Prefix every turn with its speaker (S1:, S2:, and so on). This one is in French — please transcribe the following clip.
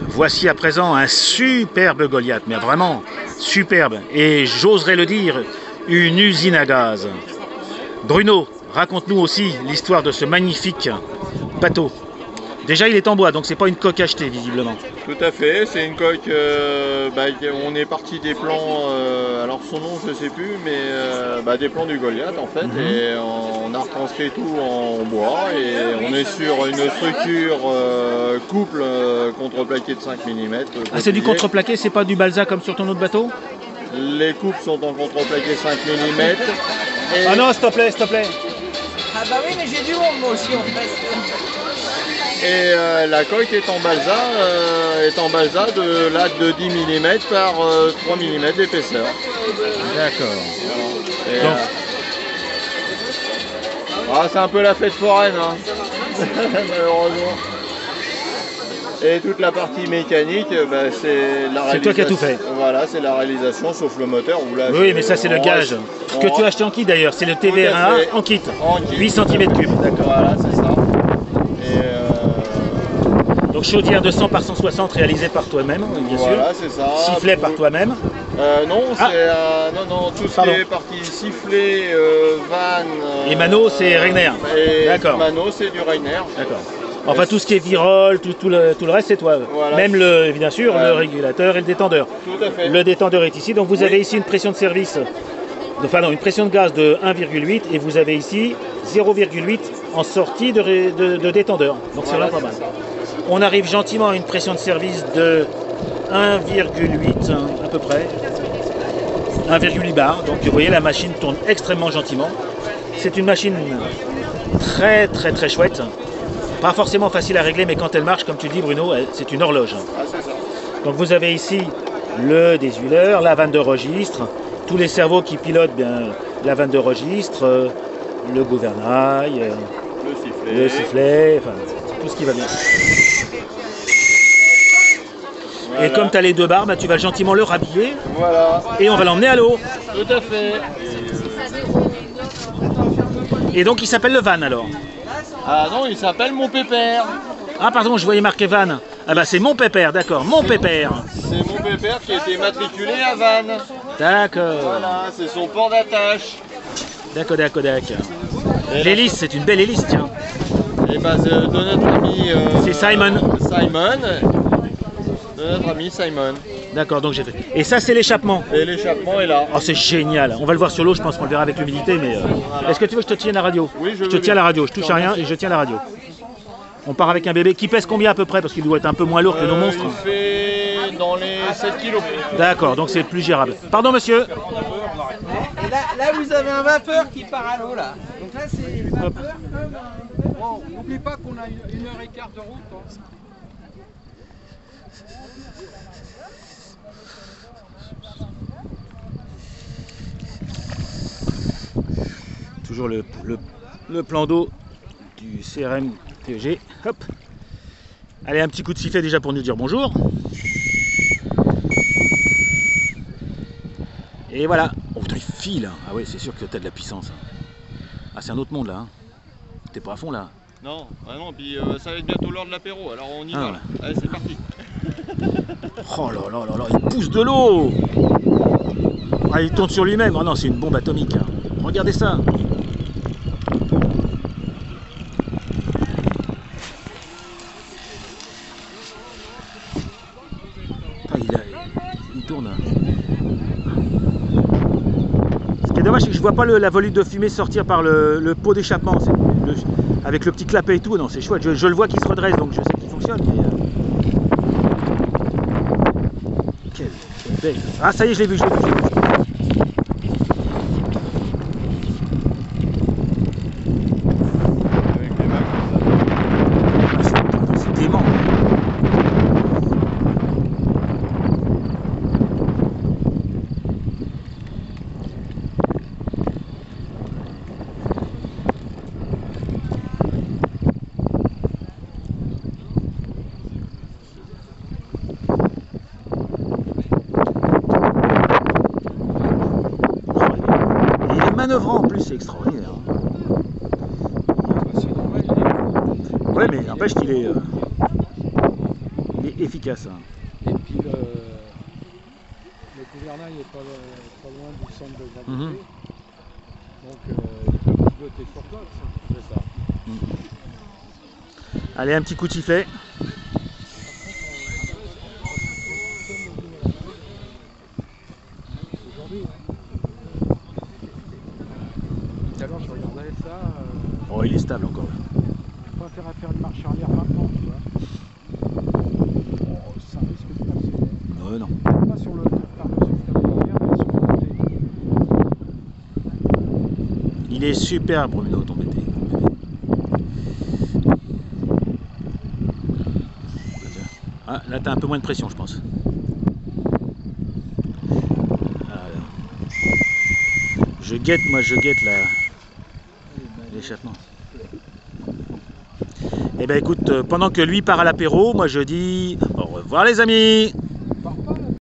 S1: Voici à présent un superbe Goliath, mais vraiment superbe, et j'oserais le dire, une usine à gaz. Bruno, raconte-nous aussi l'histoire de ce magnifique bateau. Déjà il est en bois, donc c'est pas une coque achetée visiblement.
S2: Tout à fait, c'est une coque, on est parti des plans, alors son nom je sais plus, mais des plans du Goliath en fait, et on a retranscrit tout en bois, et on est sur une structure couple contreplaqué de 5 mm.
S1: Ah, c'est du contreplaqué, c'est pas du balsa comme sur ton autre bateau?
S2: Les coupes sont en contreplaqué 5 mm. Et...
S1: Ah non, s'il te plaît, s'il te plaît.
S3: Ah bah oui, mais j'ai du monde moi aussi en fait.
S2: Et la coque est en balsa de latte de 10 mm par 3 mm d'épaisseur.
S1: D'accord.
S2: C'est un peu la fête foraine, hein. Malheureusement. Et toute la partie mécanique, c'est la réalisation.
S1: C'est toi qui as tout fait.
S2: Voilà, c'est la réalisation, sauf le moteur.
S1: Oui, mais ça c'est le gage. Que tu as acheté en kit d'ailleurs, c'est le TVR1 en kit. 8 cm3.
S2: D'accord. Voilà, c'est ça.
S1: Donc chaudière de 100 par 160 réalisée par toi-même, bien sûr.
S2: Voilà, c'est ça.
S1: Sifflet par toi-même.
S2: Non, tout ce qui est partie sifflet, vanne.
S1: Et Mano, c'est Regner.
S2: D'accord. Mano, c'est du Regner.
S1: D'accord. Enfin, tout ce qui est virole, tout le reste, c'est toi. Voilà. Même, bien sûr, le régulateur et le détendeur.
S2: Tout à fait.
S1: Le détendeur est ici. Donc, vous avez ici une pression de service, une pression de gaz de 1,8 et vous avez ici 0,8 en sortie de détendeur. Donc, c'est vraiment pas mal. On arrive gentiment à une pression de service de 1,8 à peu près. 1,8 bar. Donc, vous voyez, la machine tourne extrêmement gentiment. C'est une machine très, très, très chouette. Pas forcément facile à régler, mais quand elle marche, comme tu dis Bruno, c'est une horloge.
S2: Ah, c'est ça.
S1: Donc vous avez ici le désueleur, la vanne de registre, tous les cerveaux qui pilotent la vanne de registre, le gouvernail, le sifflet, enfin tout ce qui va bien. Voilà. Et comme tu as les deux barres, tu vas gentiment le rhabiller.
S2: Voilà.
S1: Et on va l'emmener à l'eau.
S2: Tout à fait.
S1: Et donc il s'appelle le van alors?
S2: Ah non, il s'appelle Mon Pépère.
S1: Ah pardon, je voyais marqué Vannes. Ah bah c'est Mon Pépère, d'accord, Mon Pépère.
S2: C'est Mon Pépère qui a été matriculé à Vannes.
S1: D'accord.
S2: Voilà, c'est son port d'attache.
S1: D'accord. L'hélice, c'est une belle hélice, tiens.
S2: Et de notre ami...
S1: c'est Simon.
S2: De notre ami Simon.
S1: D'accord, donc j'ai fait. Et ça, c'est l'échappement.
S2: Et l'échappement est là.
S1: Oh, c'est génial. On va le voir sur l'eau, je pense qu'on le verra avec l'humidité, mais... Voilà. Est-ce que tu veux que je te tienne la radio?
S2: Oui,
S1: je te tiens la radio, je touche à rien et je tiens la radio. On part avec un bébé qui pèse combien à peu près? Parce qu'il doit être un peu moins lourd que nos monstres.
S2: Il fait dans les 7 kilos.
S1: D'accord, donc c'est plus gérable. Pardon monsieur.
S3: Et là vous avez un vapeur qui part à l'eau là. Donc là c'est vapeur.
S4: Bon, n'oublie pas qu'on a 1h15 de route. Hein.
S1: Toujours le plan d'eau du CRM TEG. Hop. Allez, un petit coup de sifflet déjà pour nous dire bonjour. Et voilà. Oh putain, il file. Ah oui, c'est sûr que t'as de la puissance. Ah, c'est un autre monde là. Hein. T'es pas à fond là.
S2: Non, puis ça va être bientôt l'heure de l'apéro, alors on y va. Là. Allez, c'est parti.
S1: Oh là là là là, il pousse de l'eau. Ah, il tourne sur lui-même. Oh non, c'est une bombe atomique. Hein. Regardez ça. Il tourne. Ce qui est dommage, c'est que je vois pas la volute de fumée sortir par le pot d'échappement. Avec le petit clapet et tout, non, c'est chouette. Je le vois qui se redresse, donc je sais qu'il fonctionne. Mais, quelle belle. Ah, ça y est, je l'ai vu. C'est dément. Manœuvrant en plus, c'est extraordinaire. Ouais, mais n'empêche qu'il est... Il est efficace. Hein.
S4: Et puis le gouvernail est pas loin du centre de gravité. Donc il peut piloter sur place. C'est ça.
S1: Allez, un petit coup de sifflet.
S4: Tout à l'heure, je regardais ça.
S1: Oh, il est stable encore.
S4: Je préfère faire une marche arrière maintenant, tu vois. Oh, ça risque de passer.
S1: Non.
S4: Pas sur le par-dessus le tableau arrière, mais sur le côté.
S1: Il est super, Bruno, ton BT. Ah, là, tu as un peu moins de pression, je pense. Je guette l'échappement. Eh bien écoute, pendant que lui part à l'apéro, moi je dis au revoir les amis.